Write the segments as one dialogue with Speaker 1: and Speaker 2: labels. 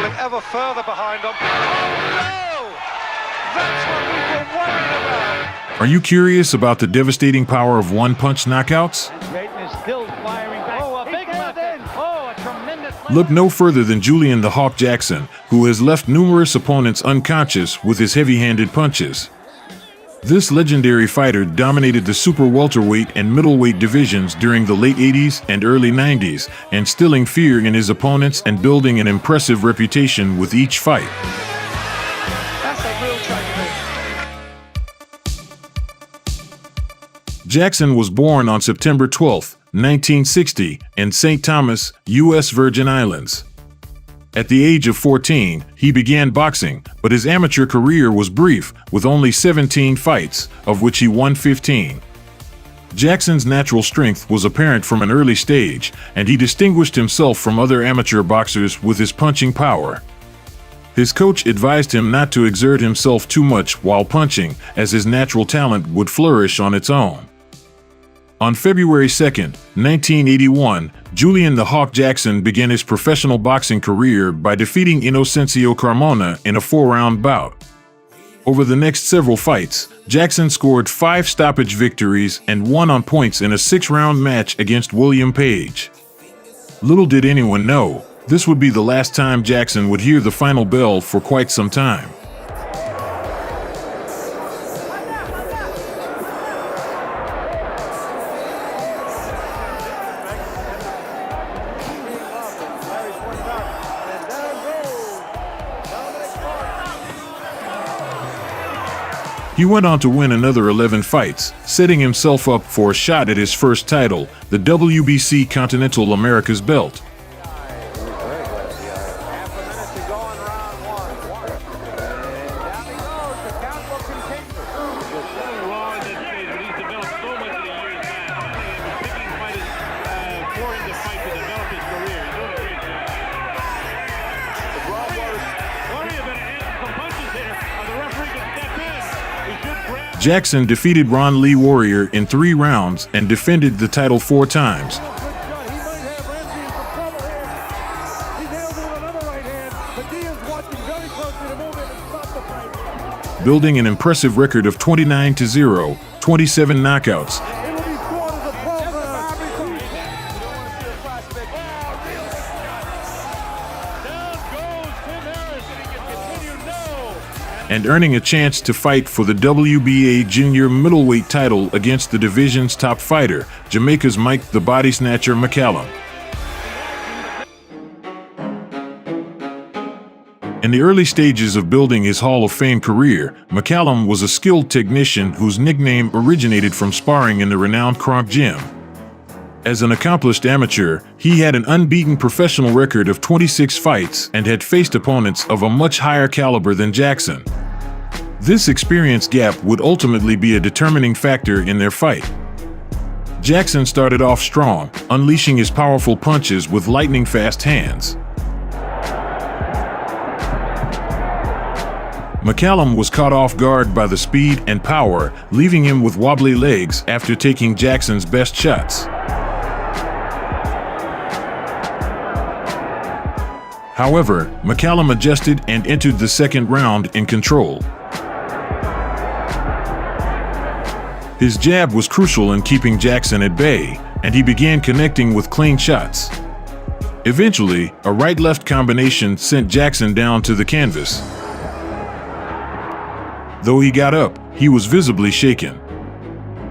Speaker 1: getting ever further behind them. Oh no! That's what we've been worried about.
Speaker 2: Are you curious about the devastating power of one-punch knockouts? Look no further than Julian the Hawk Jackson, who has left numerous opponents unconscious with his heavy-handed punches. This legendary fighter dominated the super welterweight and middleweight divisions during the late 80s and early 90s, instilling fear in his opponents and building an impressive reputation with each fight.
Speaker 1: That's a real tragedy.
Speaker 2: Jackson was born on September 12, 1960, in St. Thomas, U.S. Virgin Islands. At the age of 14, he began boxing, but his amateur career was brief, with only 17 fights, of which he won 15. Jackson's natural strength was apparent from an early stage, and he distinguished himself from other amateur boxers with his punching power. His coach advised him not to exert himself too much while punching, as his natural talent would flourish on its own. On February 2, 1981, Julian the Hawk Jackson began his professional boxing career by defeating Inocencio Carmona in a 4-round bout. Over the next several fights, Jackson scored 5 stoppage victories and won on points in a 6-round match against William Page. Little did anyone know, this would be the last time Jackson would hear the final bell for quite some time. He went on to win another 11 fights, setting himself up for a shot at his first title, the WBC Continental Americas belt. Jackson defeated Ron Lee Warrior in 3 rounds and defended the title 4 times. Building an impressive record of 29-0, 27 knockouts. And earning a chance to fight for the WBA junior middleweight title against the division's top fighter, Jamaica's Mike the Body Snatcher McCallum. In the early stages of building his Hall of Fame career, McCallum was a skilled technician whose nickname originated from sparring in the renowned Kronk Gym. As an accomplished amateur, he had an unbeaten professional record of 26 fights and had faced opponents of a much higher caliber than Jackson. This experience gap would ultimately be a determining factor in their fight. Jackson started off strong, unleashing his powerful punches with lightning-fast hands. McCallum was caught off guard by the speed and power, leaving him with wobbly legs after taking Jackson's best shots. However, McCallum adjusted and entered the second round in control. His jab was crucial in keeping Jackson at bay, and he began connecting with clean shots. Eventually, a right-left combination sent Jackson down to the canvas. Though he got up, he was visibly shaken.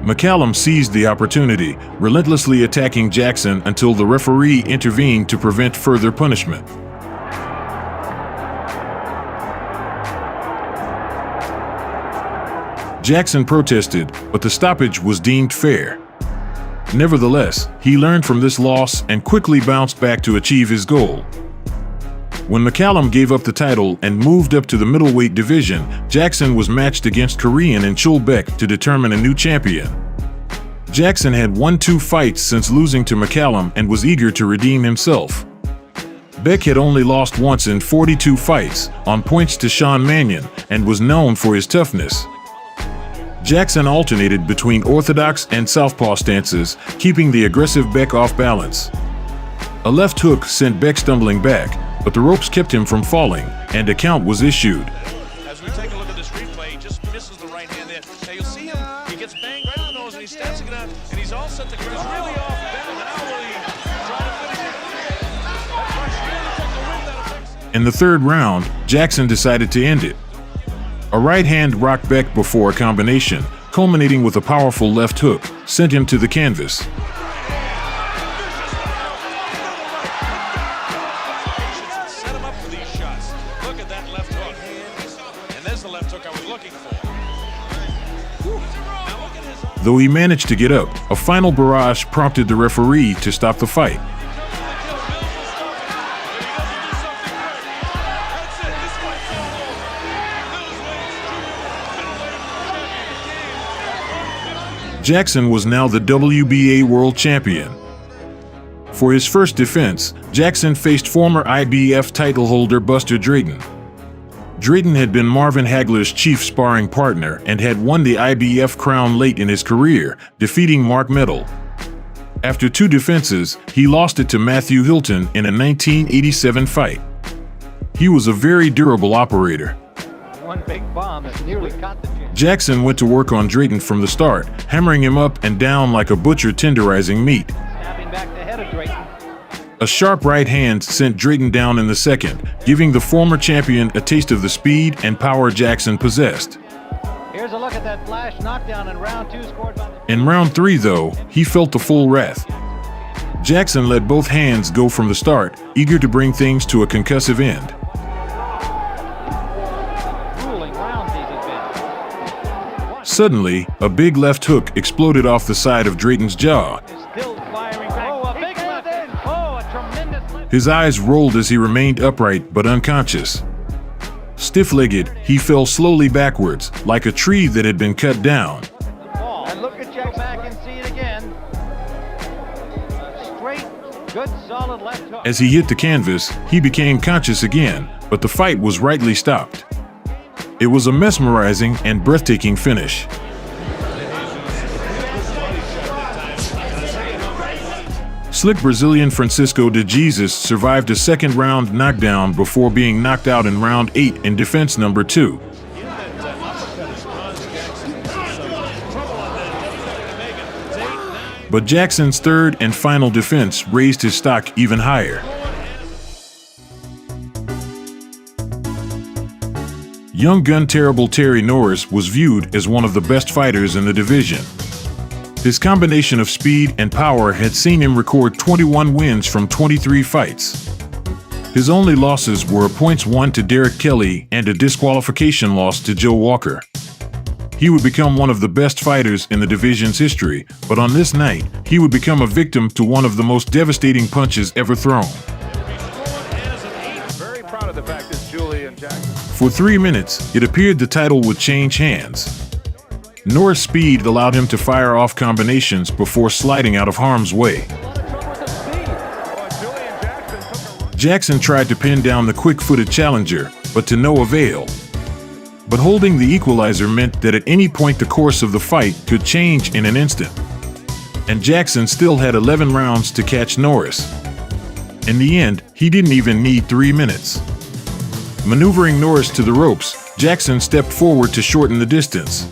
Speaker 2: McCallum seized the opportunity, relentlessly attacking Jackson until the referee intervened to prevent further punishment. Jackson protested, but the stoppage was deemed fair. Nevertheless, he learned from this loss and quickly bounced back to achieve his goal. When McCallum gave up the title and moved up to the middleweight division, Jackson was matched against Korean and Chul Beck to determine a new champion. Jackson had won 2 fights since losing to McCallum and was eager to redeem himself. Beck had only lost once in 42 fights, on points to Sean Mannion, and was known for his toughness. Jackson alternated between orthodox and southpaw stances, keeping the aggressive Beck off balance. A left hook sent Beck stumbling back, but the ropes kept him from falling, and a count was issued.
Speaker 1: As we take a look at this replay, he just misses the right hand there. Now you'll see him, he gets banged right on the nose and he stands again out, and he's all set to go. He's really off bend. Now will he try to finish it? That punch really took the wind out of Texas.
Speaker 2: In the third round, Jackson decided to end it. A right hand rocked Beck before a combination, culminating with a powerful left hook, sent him to the canvas.
Speaker 1: Set him up for these shots. Look at that left hook. And there's the left hook I was looking for. Now look at his...
Speaker 2: Though he managed to get up, a final barrage prompted the referee to stop the fight. Jackson was now the WBA World Champion. For his first defense, Jackson faced former IBF title holder Buster Drayton. Drayton had been Marvin Hagler's chief sparring partner and had won the IBF crown late in his career, defeating Mark Metal. After two defenses, he lost it to Matthew Hilton in a 1987 fight. He was a very durable operator.
Speaker 3: One big bomb that nearly caught the chin.
Speaker 2: Jackson went to work on Drayton from the start, hammering him up and down like a butcher tenderizing meat.
Speaker 3: Snapping back the head of Drayton.
Speaker 2: A sharp right hand sent Drayton down in the second, giving the former champion a taste of the speed and power Jackson possessed.
Speaker 3: Here's a look at that flash knockdown in round 2 scored by the...
Speaker 2: In round 3, though, he felt the full wrath. Jackson let both hands go from the start, eager to bring things to a concussive end.
Speaker 3: Grueling rounds these have been.
Speaker 2: Suddenly, a big left hook exploded off the side of Drayton's jaw.
Speaker 3: Still firing back. Oh, a big left in. Oh, a tremendous left.
Speaker 2: His eyes rolled as he remained upright but unconscious. Stiff-legged, he fell slowly backwards, like a tree that had been cut down.
Speaker 3: Ball. And look at Jack back and see it again. A straight, good, solid left hook.
Speaker 2: As he hit the canvas, he became conscious again, but the fight was rightly stopped. It was a mesmerizing and breathtaking finish. Slick Brazilian Francisco de Jesus survived a second-round knockdown before being knocked out in round 8 in defense number 2. But Jackson's third and final defense raised his stock even higher. Young gun terrible Terry Norris was viewed as one of the best fighters in the division. His combination of speed and power had seen him record 21 wins from 23 fights. His only losses were a points won to Derek Kelly and a disqualification loss to Joe Walker. He would become one of the best fighters in the division's history, but on this night, he would become a victim to one of the most devastating punches ever thrown.
Speaker 1: Very proud of the fact that Julian Jackson.
Speaker 2: For 3 minutes, it appeared the title would change hands. Norris' speed allowed him to fire off combinations before sliding out of harm's way. Jackson tried to pin down the quick-footed challenger, but to no avail. But holding the equalizer meant that at any point the course of the fight could change in an instant. And Jackson still had 11 rounds to catch Norris. In the end, he didn't even need 3 minutes. Maneuvering Norris to the ropes, Jackson stepped forward to shorten the distance.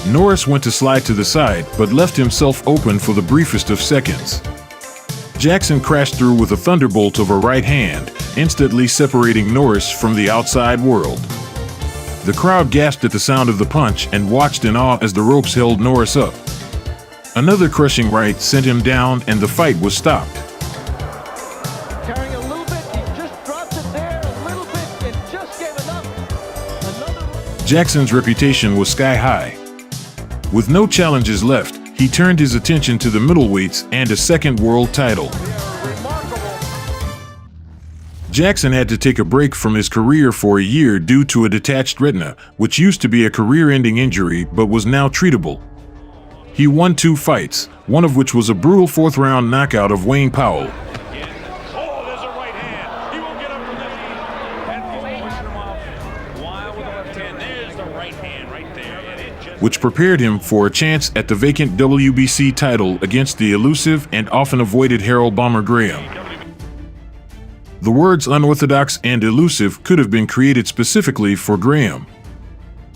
Speaker 2: Norris went to slide to the side, but left himself open for the briefest of seconds. Jackson crashed through with a thunderbolt of a right hand, instantly separating Norris from the outside world. The crowd gasped at the sound of the punch and watched in awe as the ropes held Norris up. Another crushing right sent him down and the fight was stopped.
Speaker 3: Carrying a little bit, he just dropped it there a little bit and just gave enough.
Speaker 2: Jackson's reputation was sky high. With no challenges left, he turned his attention to the middleweights and a second world title. Jackson had to take a break from his career for a year due to a detached retina, which used to be a career-ending injury but was now treatable. He won 2 fights, one of which was a brutal 4th-round knockout of Wayne Powell.
Speaker 1: Oh, there's a right hand. He won't get up from that. Wild with the left hand. There's the right hand right there. And it just...
Speaker 2: which prepared him for a chance at the vacant WBC title against the elusive and often avoided Harold Bomber Graham. The words unorthodox and elusive could have been created specifically for Graham.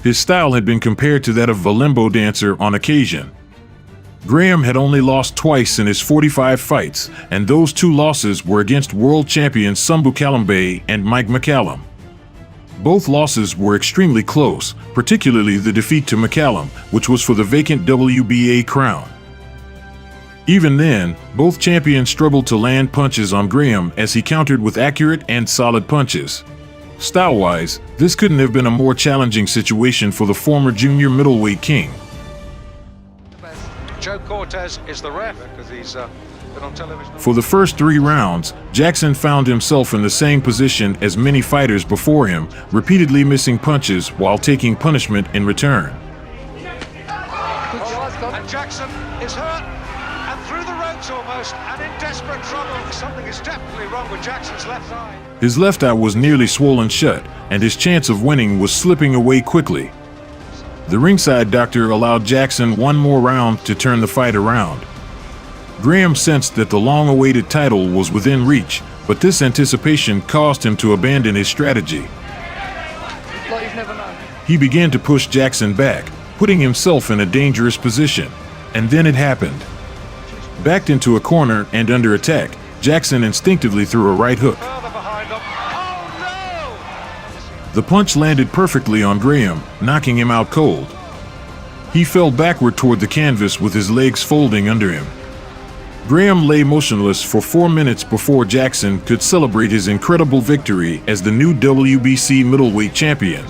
Speaker 2: His style had been compared to that of a limbo dancer on occasion. Graham had only lost twice in his 45 fights, and those 2 losses were against world champions Sumbu Kalambe and Mike McCallum. Both losses were extremely close, particularly the defeat to McCallum, which was for the vacant WBA crown. Even then, both champions struggled to land punches on Graham as he countered with accurate and solid punches. Style-wise, this couldn't have been a more challenging situation for the former junior middleweight king.
Speaker 4: Joe Cortez is the ref because he's been on television.
Speaker 2: For the first 3 rounds, Jackson found himself in the same position as many fighters before him, repeatedly missing punches while taking punishment in return.
Speaker 4: And Jackson is hurt and through the ropes almost and in desperate trouble. Something is definitely wrong with Jackson's left eye.
Speaker 2: His left eye was nearly swollen shut, and his chance of winning was slipping away quickly. The ringside doctor allowed Jackson 1 more round to turn the fight around. Graham sensed that the long-awaited title was within reach, but this anticipation caused him to abandon his strategy. He began to push Jackson back, putting himself in a dangerous position. And then it happened. Backed into a corner and under attack, Jackson instinctively threw a right hook. The punch landed perfectly on Graham, knocking him out cold. He fell backward toward the canvas with his legs folding under him. Graham lay motionless for 4 minutes before Jackson could celebrate his incredible victory as the new WBC middleweight champion.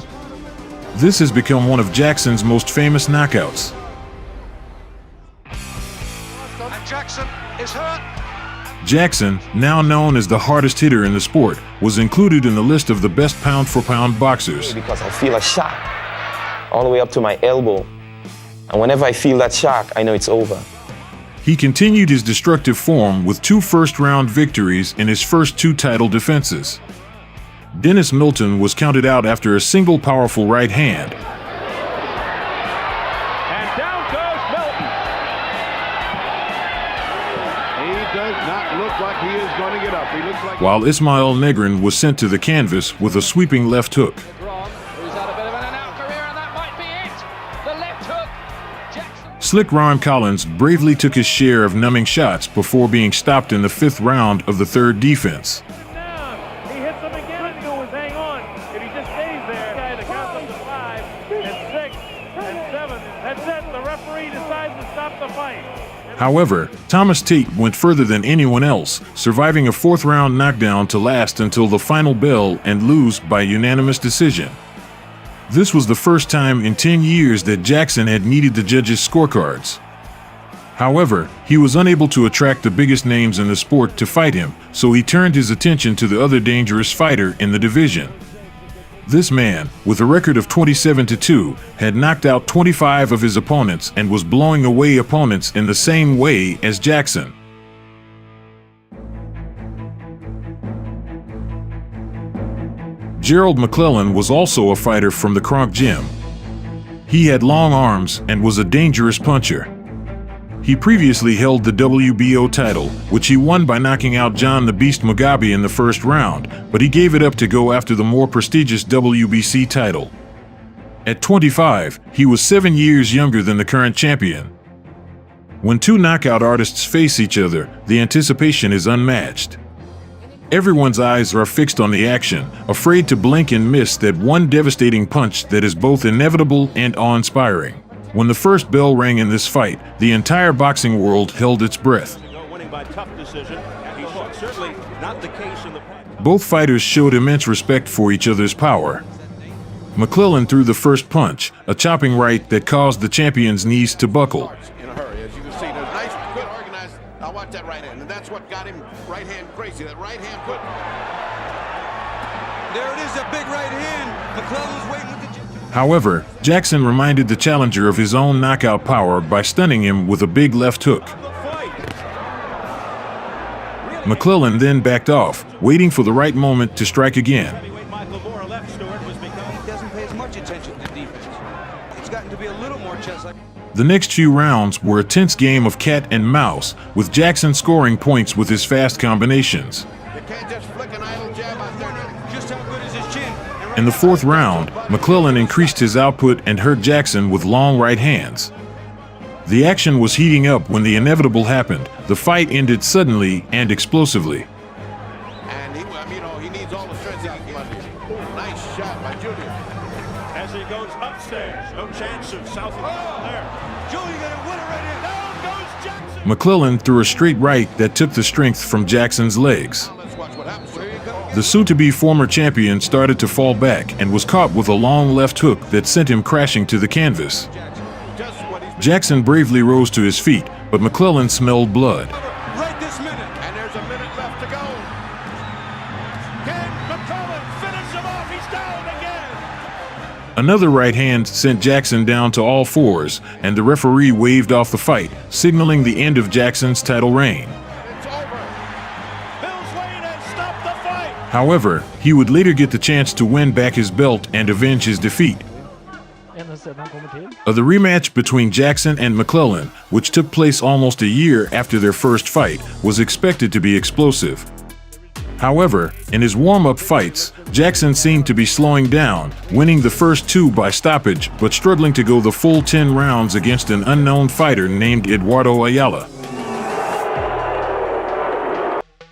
Speaker 2: This has become one of Jackson's most famous knockouts.
Speaker 4: And Jackson is hurt.
Speaker 2: Jackson, now known as the hardest hitter in the sport, was included in the list of the best pound-for-pound boxers.
Speaker 5: Because I feel a shock all the way up to my elbow. And whenever I feel that shock, I know it's over.
Speaker 2: He continued his destructive form with 2 first-round victories in his first 2 title defenses. Dennis Milton was counted out after a single powerful right hand.
Speaker 3: And down goes Milton. He does not look like he is going to get up. He looks like
Speaker 2: While Ismail Negrin was sent to the canvas with a sweeping left hook.
Speaker 6: Who's had a bit of an out career, and that might be it. The left hook. Jackson.
Speaker 2: Slick Ron Collins bravely took his share of numbing shots before being stopped in the 5th round of the 3rd defense.
Speaker 3: he hits him again. What do is hang on. If he just stays there, guy that counts up to 5 and 6 and 7. That's it. The referee decides to stop the fight.
Speaker 2: However, Thomas Tate went further than anyone else, surviving a 4th round knockdown to last until the final bell and lose by unanimous decision. This was the first time in 10 years that Jackson had needed the judges' scorecards. However, he was unable to attract the biggest names in the sport to fight him, so he turned his attention to the other dangerous fighter in the division. This man, with a record of 27-2, had knocked out 25 of his opponents and was blowing away opponents in the same way as Jackson. Gerald McClellan was also a fighter from the Kronk Gym. He had long arms and was a dangerous puncher. He previously held the WBO title, which he won by knocking out John the Beast Mugabe in the 1st round, but he gave it up to go after the more prestigious WBC title. At 25, he was 7 years younger than the current champion. When 2 knockout artists face each other, the anticipation is unmatched. Everyone's eyes are fixed on the action, afraid to blink and miss that one devastating punch that is both inevitable and awe-inspiring. When the first bell rang in this fight, the entire boxing world held its breath. Both fighters showed immense respect for each other's power. McClellan threw the first punch, a chopping right that caused the champion's knees to buckle.
Speaker 7: In a hurry, as you can see, there's nice, good organized. Now watch that right hand, and that's what got him right hand crazy. That right hand put.
Speaker 8: There it is, a big right hand. McClellan's waiting with the.
Speaker 2: However, Jackson reminded the challenger of his own knockout power by stunning him with a big left hook. McClellan then backed off, waiting for the right moment to strike again.
Speaker 8: He doesn't pay as much attention to defense. It's gotten to be a little more chess-like.
Speaker 2: The next few rounds were a tense game of cat and mouse, with Jackson scoring points with his fast combinations.
Speaker 7: You can't just flick an idle
Speaker 8: just how good is his chin.
Speaker 2: In the fourth round, McClellan increased his output and hurt Jackson with long right hands. The action was heating up when the inevitable happened. The fight ended suddenly and explosively.
Speaker 7: And he needs all the strength he can get. Nice shot by Julian.
Speaker 3: As he goes upstairs, no chance of South there.
Speaker 8: Julian gonna win it right here.
Speaker 3: Down goes Jackson.
Speaker 2: McClellan threw a straight right that took the strength from Jackson's legs.
Speaker 7: Now let's watch what happens.
Speaker 2: The soon-to-be former champion started to fall back and was caught with a long left hook that sent him crashing to the canvas.
Speaker 7: Just what he's
Speaker 2: Jackson bravely rose to his feet, but McClellan smelled blood.
Speaker 8: right this minute.
Speaker 7: and there's a minute left to go.
Speaker 3: Can McClellan finish him off? He's down again.
Speaker 2: Another right hand sent Jackson down to all fours, and the referee waved off the fight, signaling the end of Jackson's title reign.
Speaker 7: It's over.
Speaker 3: Bill's Lane has stopped the fight.
Speaker 2: However, he would later get the chance to win back his belt and avenge his defeat. The rematch between Jackson and McClellan, which took place almost a year after their first fight, was expected to be explosive. However, in his warm-up fights, Jackson seemed to be slowing down, winning the first two by stoppage but struggling to go the full 10 rounds against an unknown fighter named Eduardo Ayala.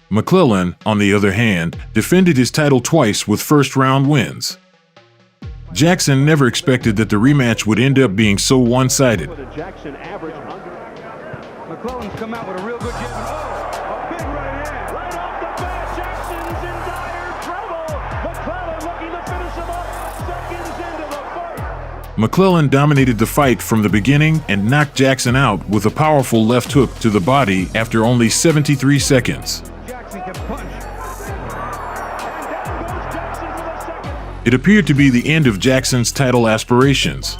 Speaker 2: McClellan, on the other hand, defended his title twice with first-round wins. Jackson never expected that the rematch would end up being so one-sided.
Speaker 3: Jackson average
Speaker 8: McClellan's come out with a real good jab. Oh, a big right hand.
Speaker 3: right off the bat. Jackson's in dire trouble. McClellan looking to finish him up. Seconds into the fight.
Speaker 2: McClellan dominated the fight from the beginning and knocked Jackson out with a powerful left hook to the body after only 73 seconds.
Speaker 8: Jackson can punch.
Speaker 2: It appeared to be the end of Jackson's title aspirations.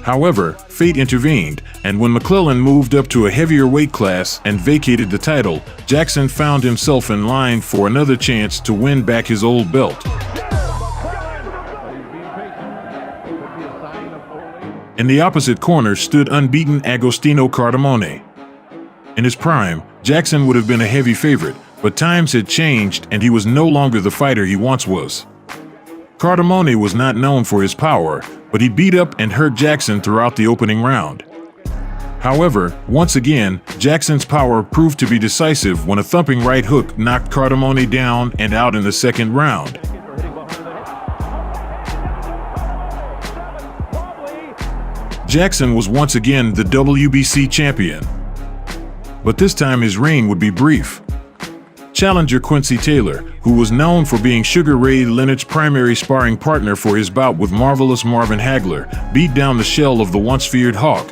Speaker 2: However, fate intervened, and when McClellan moved up to a heavier weight class and vacated the title, Jackson found himself in line for another chance to win back his old belt. In the opposite corner stood unbeaten Agostino Cardamone. In his prime, Jackson would have been a heavy favorite, but times had changed and he was no longer the fighter he once was. Cardamone was not known for his power, but he beat up and hurt Jackson throughout the opening round. However, once again, Jackson's power proved to be decisive when a thumping right hook knocked Cardamone down and out in the second round. Jackson was once again the WBC champion. But this time his reign would be brief. Challenger Quincy Taylor, who was known for being Sugar Ray Leonard's primary sparring partner for his bout with Marvelous Marvin Hagler, beat down the shell of the once feared Hawk,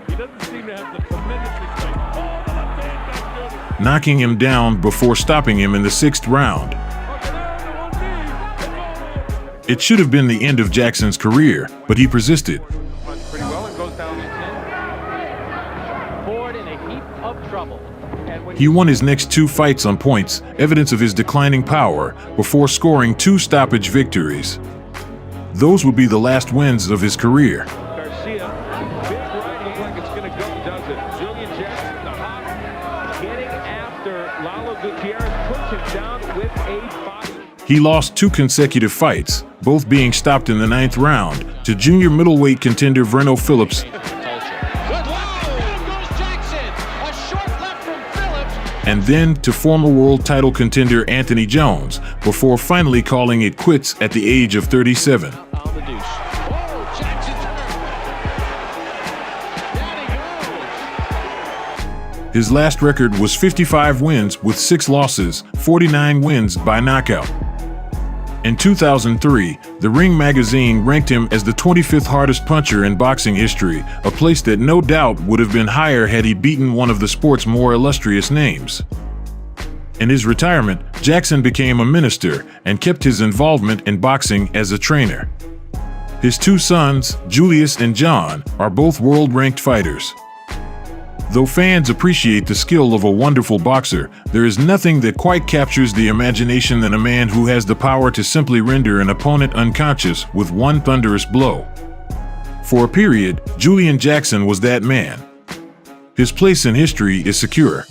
Speaker 3: He doesn't seem to have the tremendous respect. Oh, the left hand by Julian.
Speaker 2: knocking him down before stopping him in the sixth round. It should have been the end of Jackson's career, but he persisted.
Speaker 3: Pretty well and goes down to 10.
Speaker 6: Ford in a heap of trouble. And when
Speaker 2: He won his next two fights on points, evidence of his declining power, before scoring 2 stoppage victories. Those would be the last wins of his career.
Speaker 3: Garcia, big right looks like it's going to go, does it? Julian Jackson, the Hawk, getting after Lalo Gutierrez, puts him down with a body.
Speaker 2: He lost 2 consecutive fights, both being stopped in the 9th round, to junior middleweight contender Verno Phillips,
Speaker 6: good left. Down goes Jackson. A short left from Phillips.
Speaker 2: and then to former world title contender Anthony Jones, before finally calling it quits at the age of 37.
Speaker 6: On the deuce. Oh, Jackson's hurt. Down he goes.
Speaker 2: His last record was 55 wins with 6 losses, 49 wins by knockout. In 2003, the Ring magazine ranked him as the 25th hardest puncher in boxing history, a place that no doubt would have been higher had he beaten one of the sport's more illustrious names. In his retirement, Jackson became a minister and kept his involvement in boxing as a trainer. His 2 sons, Julius and John, are both world-ranked fighters. Though fans appreciate the skill of a wonderful boxer, there is nothing that quite captures the imagination than a man who has the power to simply render an opponent unconscious with one thunderous blow. For a period, Julian Jackson was that man. His place in history is secure.